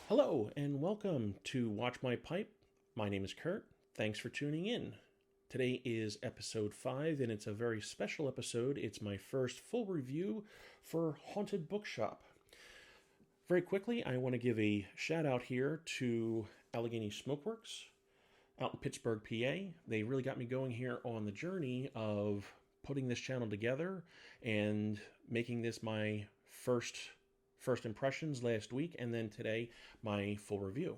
Hello and welcome to Watch My Pipe. My name is Kurt. Thanks for tuning in. Today is episode 5 and it's a very special episode. It's my first full review for Haunted Bookshop. Very quickly, I want to give a shout out here to Allegheny Smokeworks out in Pittsburgh, PA. They really got me going here on the journey of putting this channel together and making this my first impressions last week, and then today my full review.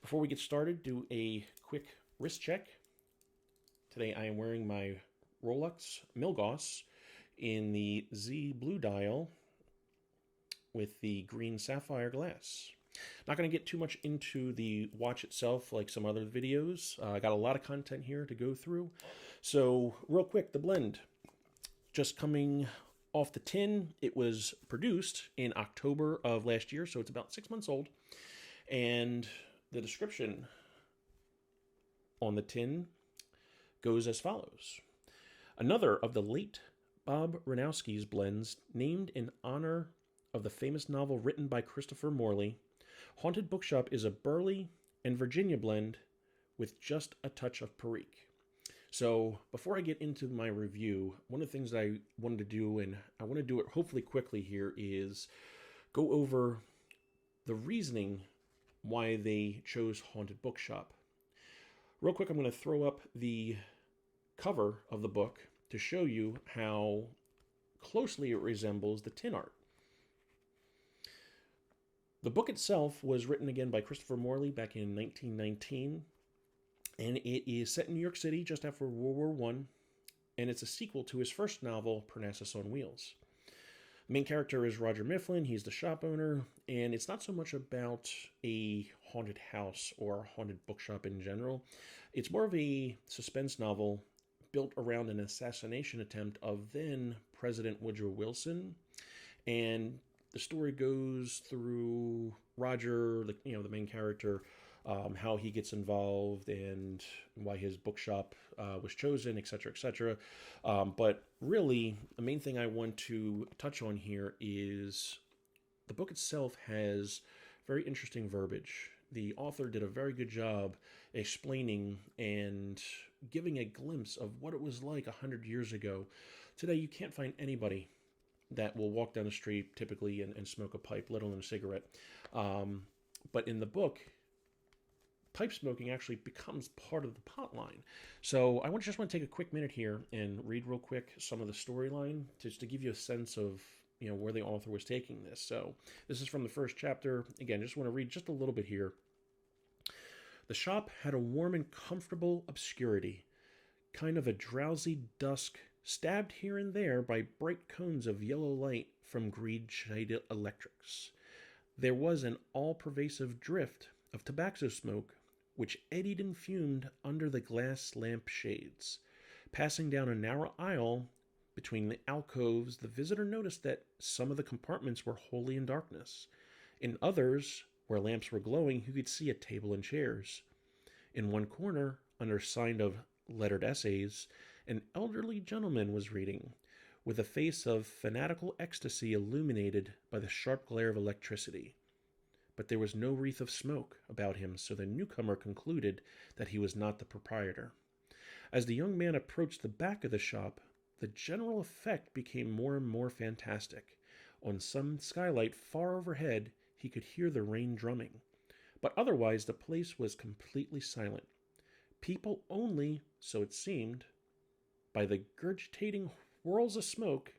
Before we get started, do a quick wrist check. Today I am wearing my Rolex Milgauss in the Z Blue dial with the green sapphire glass. Not going to get too much into the watch itself like some other videos. I got a lot of content here to go through. So real quick, the blend. Just coming off the tin. It was produced in October of last year, so it's about 6 months old. And the description on the tin goes as follows. Another of the late Bob Ranowski's blends, named in honor of the famous novel written by Christopher Morley, Haunted Bookshop is a burley and Virginia blend with just a touch of Perique. So before I get into my review, one of the things that I wanted to do, and I want to do it hopefully quickly here, is go over the reasoning why they chose Haunted Bookshop. Real quick, I'm going to throw up the cover of the book to show you how closely it resembles the tin art. The book itself was written again by Christopher Morley back in 1919. And it is set in New York City just after World War I, and it's a sequel to his first novel, Parnassus on Wheels. The main character is Roger Mifflin. He's the shop owner, and it's not so much about a haunted house or a haunted bookshop in general. It's more of a suspense novel built around an assassination attempt of then President Woodrow Wilson, and the story goes through Roger, the main character, how he gets involved and why his bookshop was chosen, etc., etc. But really, the main thing I want to touch on here is the book itself has very interesting verbiage. The author did a very good job explaining and giving a glimpse of what it was like 100 years ago. Today, you can't find anybody that will walk down the street typically and smoke a pipe, let alone a cigarette. But in the book, pipe smoking actually becomes part of the plot line. So I just want to take a quick minute here and read real quick some of the storyline just to give you a sense of where the author was taking this. So this is from the first chapter. Again, just want to read just a little bit here. The shop had a warm and comfortable obscurity, kind of a drowsy dusk, stabbed here and there by bright cones of yellow light from greed-shaded electrics. There was an all-pervasive drift of tobacco smoke which eddied and fumed under the glass lamp shades. Passing down a narrow aisle between the alcoves, the visitor noticed that some of the compartments were wholly in darkness. In others, where lamps were glowing, you could see a table and chairs. In one corner, under sign of lettered essays, an elderly gentleman was reading, with a face of fanatical ecstasy illuminated by the sharp glare of electricity. But there was no wreath of smoke about him, so the newcomer concluded that he was not the proprietor. As the young man approached the back of the shop, the general effect became more and more fantastic. On some skylight far overhead, he could hear the rain drumming. But otherwise, the place was completely silent. People only, so it seemed, by the gurgitating whirls of smoke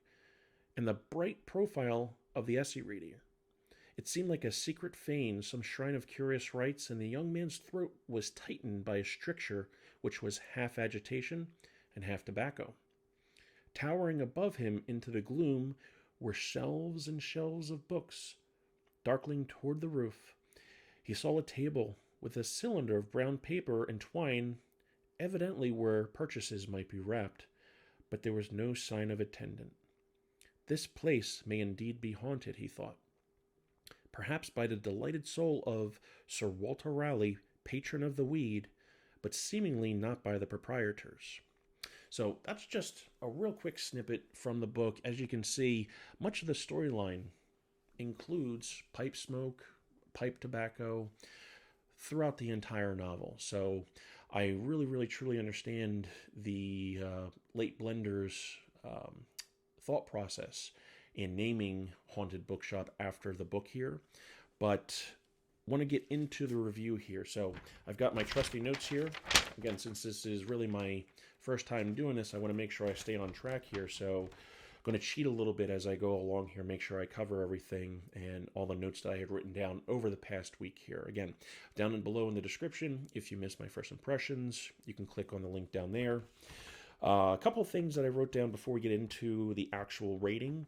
and the bright profile of the essay reader. It seemed like a secret fane, some shrine of curious rites, and the young man's throat was tightened by a stricture which was half agitation and half tobacco. Towering above him into the gloom were shelves and shelves of books, darkling toward the roof. He saw a table with a cylinder of brown paper and twine, evidently where purchases might be wrapped, but there was no sign of attendant. This place may indeed be haunted, he thought. Perhaps by the delighted soul of Sir Walter Raleigh, patron of the weed, but seemingly not by the proprietors. So that's just a real quick snippet from the book. As you can see, much of the storyline includes pipe tobacco throughout the entire novel. So I really, really, truly understand the late blender's thought process in naming Haunted Bookshop after the book here, but want to get into the review here. So I've got my trusty notes here. Again, since this is really my first time doing this, I want to make sure I stay on track here. So I'm going to cheat a little bit as I go along here, make sure I cover everything and all the notes that I had written down over the past week here. Again, down and below in the description, if you missed my first impressions, you can click on the link down there. A couple of things that I wrote down before we get into the actual rating.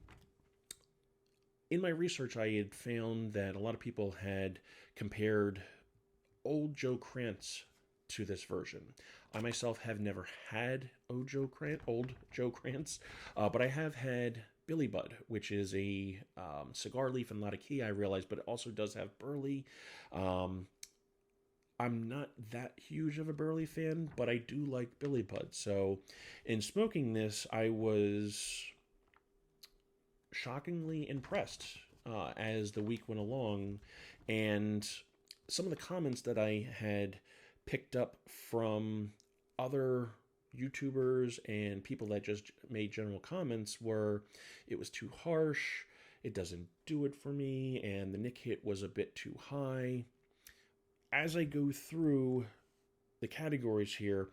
In my research, I had found that a lot of people had compared Old Joe Krantz to this version. I myself have never had Old Joe Krantz, but I have had Billy Bud, which is a cigar leaf and a lot of key, I realize, but it also does have burley. I'm not that huge of a burley fan, but I do like Billy Bud. So in smoking this, I was shockingly impressed as the week went along, and some of the comments that I had picked up from other YouTubers and people that just made general comments were, it was too harsh, it doesn't do it for me, and the nick hit was a bit too high. As I go through the categories here,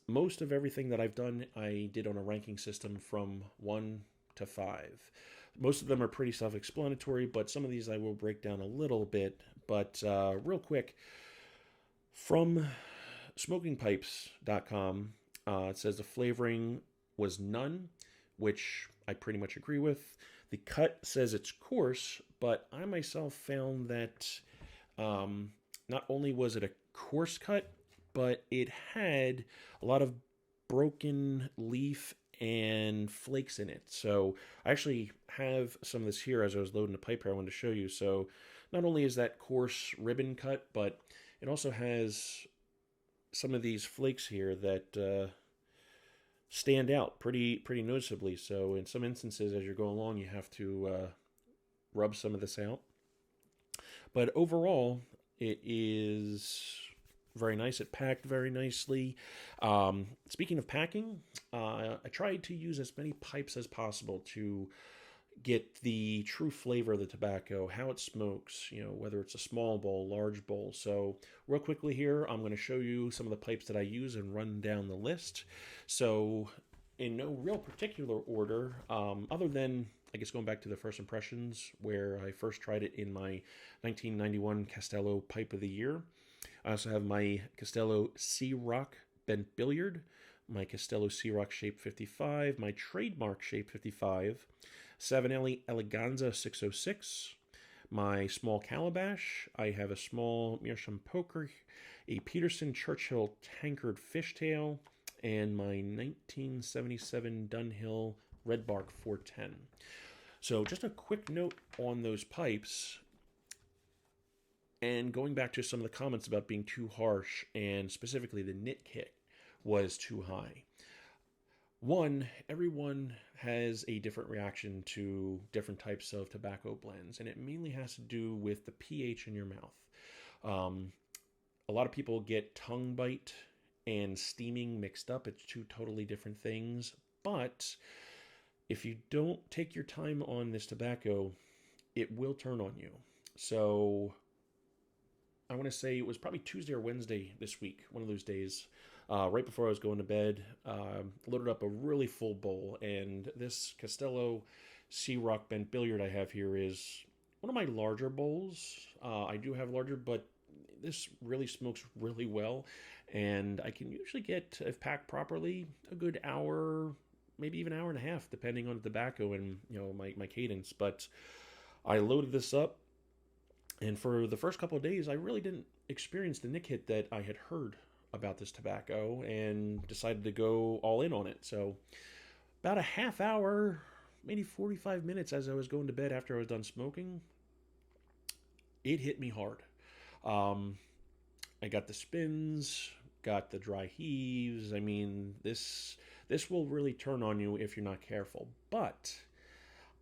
most of everything that I've done, I did on a ranking system from 1 to 5. Most of them are pretty self-explanatory, but some of these I will break down a little bit. But real quick, from smokingpipes.com, it says the flavoring was none, which I pretty much agree with. The cut says it's coarse, but I myself found that not only was it a coarse cut, but it had a lot of broken leaf and flakes in it. So I actually have some of this here as I was loading the pipe here I wanted to show you. So not only is that coarse ribbon cut, but it also has some of these flakes here that stand out pretty noticeably. So in some instances, as you're going along, you have to rub some of this out. But overall, it is very nice. It packed very nicely. Speaking of packing, I tried to use as many pipes as possible to get the true flavor of the tobacco, how it smokes, whether it's a small bowl, large bowl. So real quickly here, I'm going to show you some of the pipes that I use and run down the list. So in no real particular order, other than, I guess, going back to the first impressions where I first tried it in my 1991 Castello Pipe of the Year. I also have my Castello C-Rock Bent Billiard, my Castello C-Rock Shape 55, my trademark Shape 55, Savinelli Eleganza 606, my small calabash. I have a small Meerschaum Poker, a Peterson Churchill Tankard Fishtail, and my 1977 Dunhill Red Bark 410. So just a quick note on those pipes, and going back to some of the comments about being too harsh, and specifically the nit kit was too high. One, everyone has a different reaction to different types of tobacco blends, and it mainly has to do with the pH in your mouth. A lot of people get tongue bite and steaming mixed up. It's two totally different things, but if you don't take your time on this tobacco, it will turn on you. So I want to say it was probably Tuesday or Wednesday this week, one of those days, right before I was going to bed, loaded up a really full bowl, and this Castello C-Rock Bent Billiard I have here is one of my larger bowls. I do have larger, but this really smokes really well, and I can usually get, if packed properly, a good hour, maybe even an hour and a half, depending on the tobacco and my cadence. But I loaded this up, and for the first couple of days, I really didn't experience the nick hit that I had heard about this tobacco, and decided to go all in on it. So about a half hour, maybe 45 minutes as I was going to bed after I was done smoking, it hit me hard. I got the spins, got the dry heaves. I mean, this will really turn on you if you're not careful. But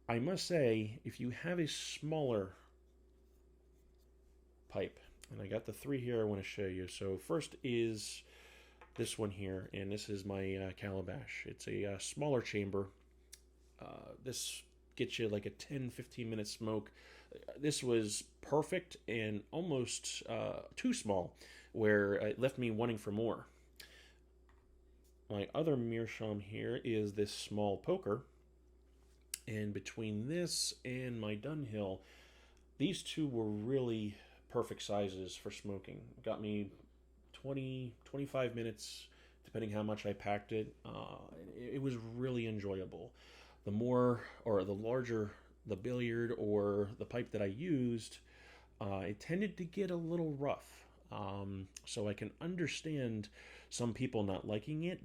I must say, if you have a smaller pipe. And I got the three here I want to show you. So first is this one here, and this is my calabash. It's a smaller chamber. This gets you like a 10-15 minute smoke. This was perfect and almost too small, where it left me wanting for more. My other meerschaum here is this small poker, and between this and my Diehl, these two were really perfect sizes for smoking. Got me 20-25 minutes, depending how much I packed it. It was really enjoyable. The more, or the larger the billiard or the pipe that I used, it tended to get a little rough. So I can understand some people not liking it,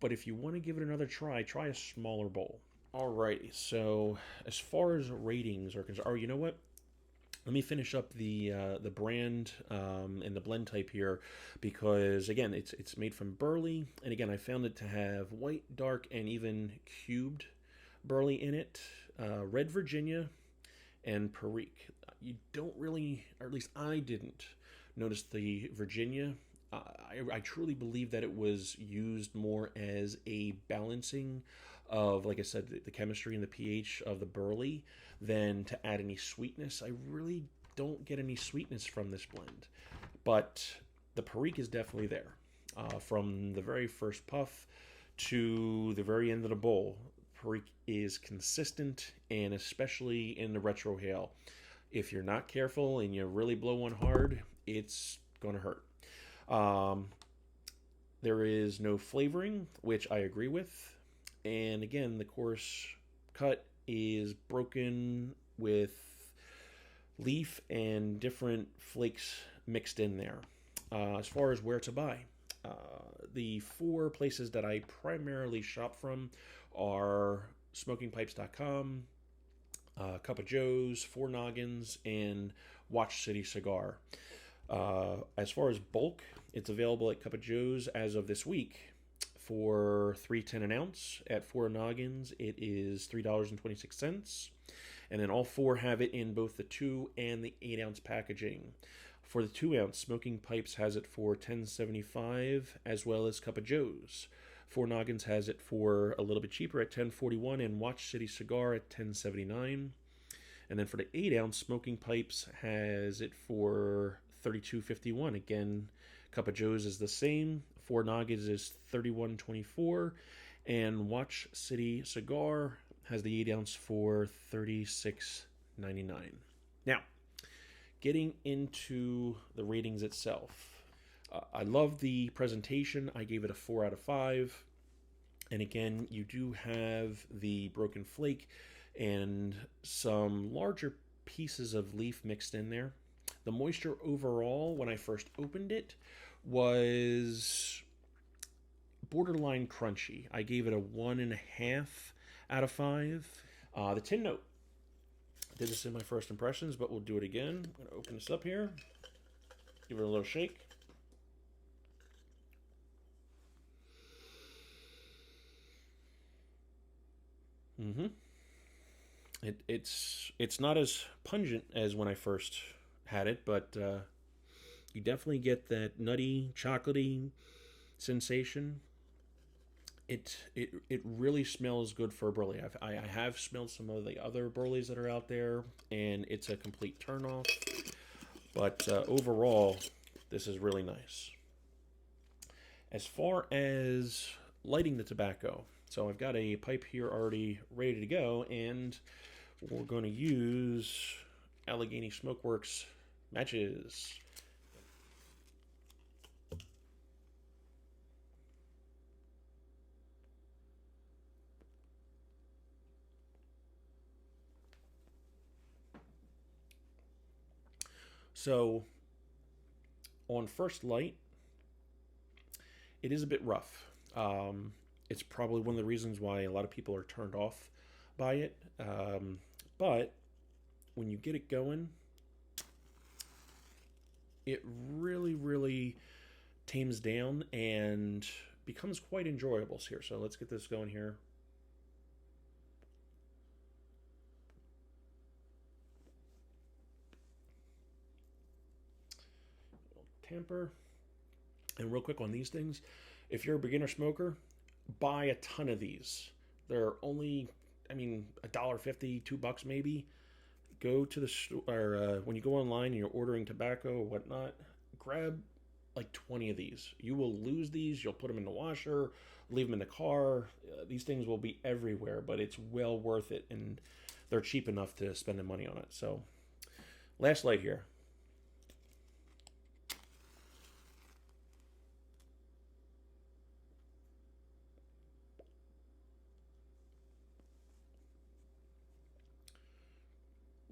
but if you want to give it another try, try a smaller bowl. Alrighty, so as far as ratings are concerned, you know what? Let me finish up the brand and the blend type here, because again, it's made from burley, and again, I found it to have white, dark, and even cubed burley in it, red Virginia, and Perique. You don't really, or at least I didn't, notice the Virginia. I truly believe that it was used more as a balancing of, like I said, the chemistry and the pH of the burley than to add any sweetness. I really don't get any sweetness from this blend, but the Perique is definitely there. From the very first puff to the very end of the bowl, Perique is consistent, and especially in the retro hail. If you're not careful and you really blow one hard, it's going to hurt. There is no flavoring, which I agree with. And again, the coarse cut is broken with leaf and different flakes mixed in there. As far as where to buy, the four places that I primarily shop from are smokingpipes.com, Cup of Joe's, Four Noggins, and Watch City Cigar. As far as bulk, it's available at Cup of Joe's as of this week for $3.10 an ounce. At Four Noggins, it is $3.26. And then all four have it in both the 2 and the 8 ounce packaging. For the 2 ounce, Smoking Pipes has it for $10.75, as well as Cup of Joe's. Four Noggins has it for a little bit cheaper at $10.41, and Watch City Cigar at $10.79. And then for the 8 ounce, Smoking Pipes has it for $32.51. Again, Cup of Joe's is the same. Four Noggins is $31.24, and Watch City Cigar has the 8 ounce for $36.99. Now, getting into the ratings itself, I love the presentation. I gave it a 4 out of 5. And again, you do have the broken flake and some larger pieces of leaf mixed in there. The moisture overall, when I first opened it, was borderline crunchy. I gave it a 1.5 out of 5. The tin note, I did this in my first impressions, but we'll do it again. I'm going to open this up here, give it a little shake. It's not as pungent as when I first had it, but you definitely get that nutty, chocolatey sensation. It really smells good for a burley. I have smelled some of the other burleys that are out there, and it's a complete turnoff. But overall, this is really nice. As far as lighting the tobacco, so I've got a pipe here already ready to go, and we're going to use Allegheny Smokeworks matches. So, on first light, it is a bit rough. It's probably one of the reasons why a lot of people are turned off by it. But when you get it going, it really, really tames down and becomes quite enjoyable here. So let's get this going here. tamper. And real quick on these things, if you're a beginner smoker, buy a ton of these. They're only, $1.50, $2 maybe. Go to the store, or when you go online and you're ordering tobacco or whatnot, grab like 20 of these. You will lose these. You'll put them in the washer, leave them in the car. These things will be everywhere, but it's well worth it, and they're cheap enough to spend the money on it. So, last light here.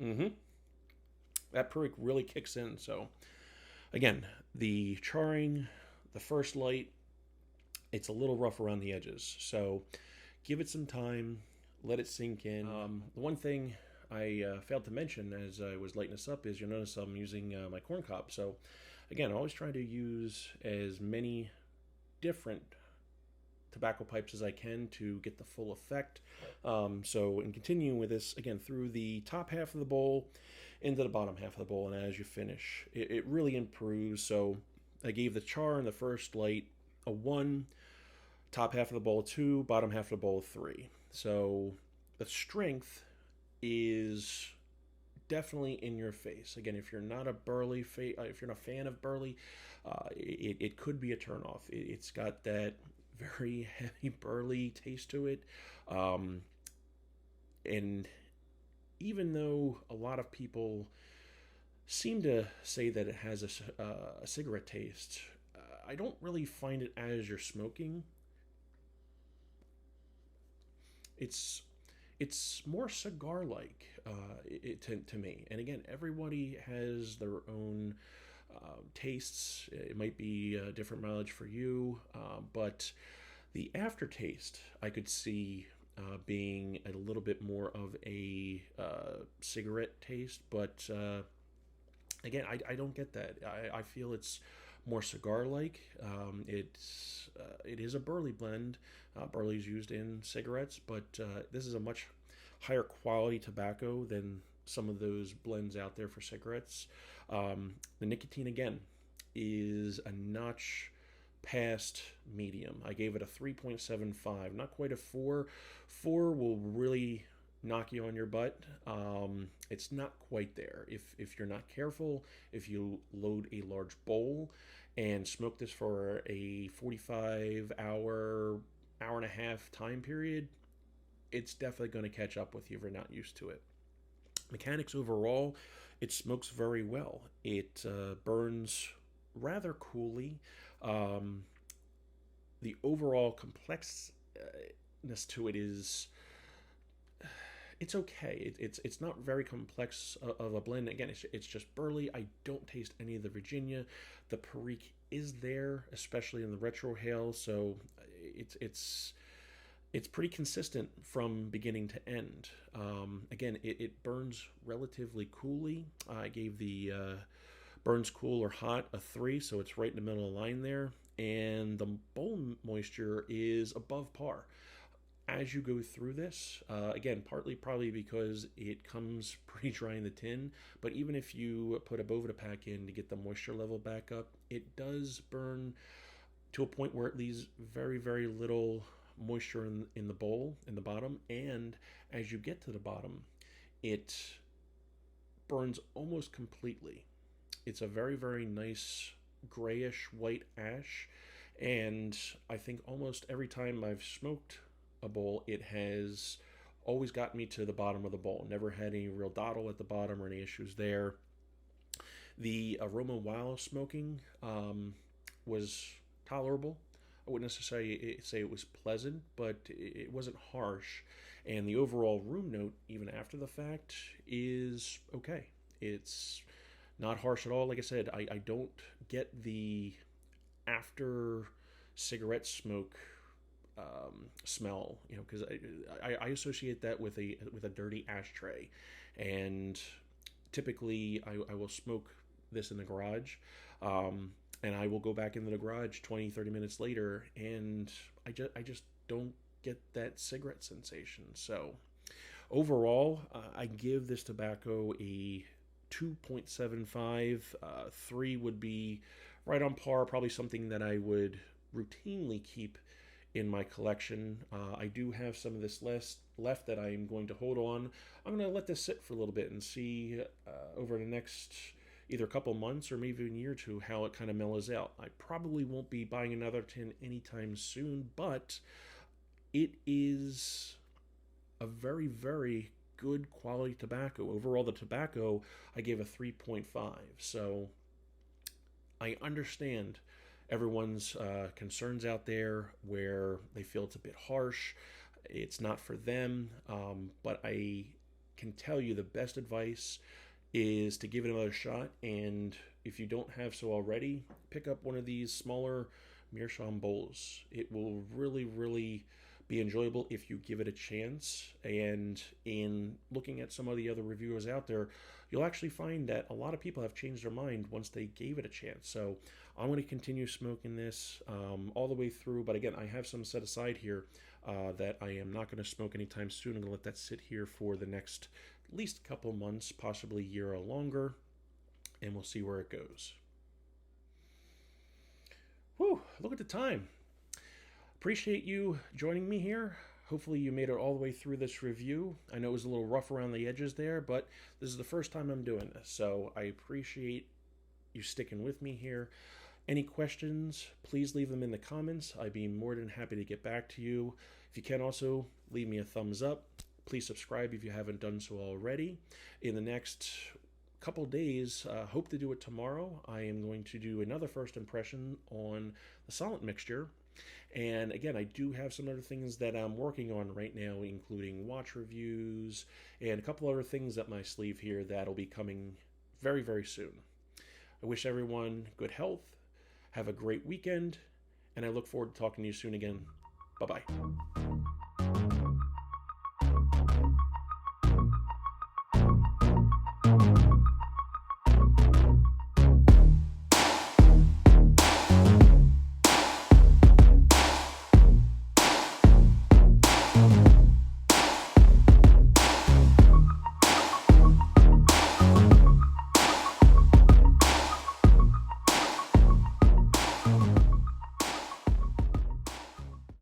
Mm-hmm. That Perique really kicks in. So, again, the charring, the first light, it's a little rough around the edges. So, give it some time, let it sink in. The one thing I failed to mention as I was lighting this up is you'll notice I'm using my corn cob. So, again, I always try to use as many different tobacco pipes as I can to get the full effect. So in continuing with this, again, through the top half of the bowl into the bottom half of the bowl, and as you finish, it really improves. So I gave the char in the first light a 1, top half of the bowl 2, bottom half of the bowl 3. So the strength is definitely in your face. Again, if you're not a burley, if you're not a fan of burley, it could be a turnoff. It's got that very heavy burley taste to it, and even though a lot of people seem to say that it has a cigarette taste, I don't really find it as you're smoking. It's more cigar-like to me. And again, everybody has their own tastes. It might be a different mileage for you, but the aftertaste I could see being a little bit more of a cigarette taste. But again, I don't get that. I feel it's more cigar-like. It is a burley blend. Burley is used in cigarettes, but this is a much higher quality tobacco than some of those blends out there for cigarettes. The nicotine, again, is a notch past medium. I gave it a 3.75, not quite a 4. 4 will really knock you on your butt. It's not quite there. If you're not careful, if you load a large bowl and smoke this for a 45-hour, hour and a half time period, it's definitely going to catch up with you if you're not used to it. Mechanics overall, it smokes very well. It burns rather coolly. The overall complexness to it is, it's okay. It's not very complex of a blend. Again, it's just burley. I don't taste any of the Virginia. The Perique is there, especially in the retrohale. So it's pretty consistent from beginning to end. Again, it burns relatively coolly. I gave the burns cool or hot a 3, so it's right in the middle of the line there. And the bowl moisture is above par. As you go through this, again, partly probably because it comes pretty dry in the tin, but even if you put a Bovida pack in to get the moisture level back up, it does burn to a point where it leaves very, very little moisture in the bowl, in the bottom, and as you get to the bottom, it burns almost completely. It's a very, very nice grayish white ash, and I think almost every time I've smoked a bowl, it has always got me to the bottom of the bowl. Never had any real dottle at the bottom or any issues there. The aroma while smoking was tolerable. I wouldn't necessarily say it was pleasant, but it wasn't harsh. And the overall room note, even after the fact, is okay. It's not harsh at all. Like I said, I don't get the after cigarette smoke smell, because I associate that with a dirty ashtray, and typically I will smoke this in the garage, and I will go back into the garage 20-30 minutes later, and I just don't get that cigarette sensation. So overall, I give this tobacco a 2.75. 3 would be right on par, probably something that I would routinely keep in my collection. I do have some of this left that I'm going to hold on. I'm going to let this sit for a little bit and see over the next either a couple months or maybe even a year or two how it kind of mellows out. I probably won't be buying another tin anytime soon, but it is a very, very good quality tobacco. Overall, the tobacco I gave a 3.5. So I understand everyone's concerns out there where they feel it's a bit harsh. It's not for them, but I can tell you the best advice is to give it another shot. And if you don't have so already, pick up one of these smaller meerschaum bowls. It will really, really be enjoyable if you give it a chance. And in looking at some of the other reviewers out there, you'll actually find that a lot of people have changed their mind once they gave it a chance. So I'm going to continue smoking this all the way through. But again, I have some set aside here that I am not going to smoke anytime soon. I'm going to let that sit here for the next at least a couple months, possibly a year or longer, and we'll see where it goes. Whew, look at the time. Appreciate you joining me here. Hopefully you made it all the way through this review. I know it was a little rough around the edges there, but this is the first time I'm doing this, so I appreciate you sticking with me here. Any questions, please leave them in the comments. I'd be more than happy to get back to you. If you can also, leave me a thumbs up. Please subscribe if you haven't done so already. In the next couple days, hope to do it tomorrow, I am going to do another first impression on the solid mixture. And again, I do have some other things that I'm working on right now, including watch reviews and a couple other things up my sleeve here that'll be coming very, very soon. I wish everyone good health, have a great weekend, and I look forward to talking to you soon again. Bye-bye.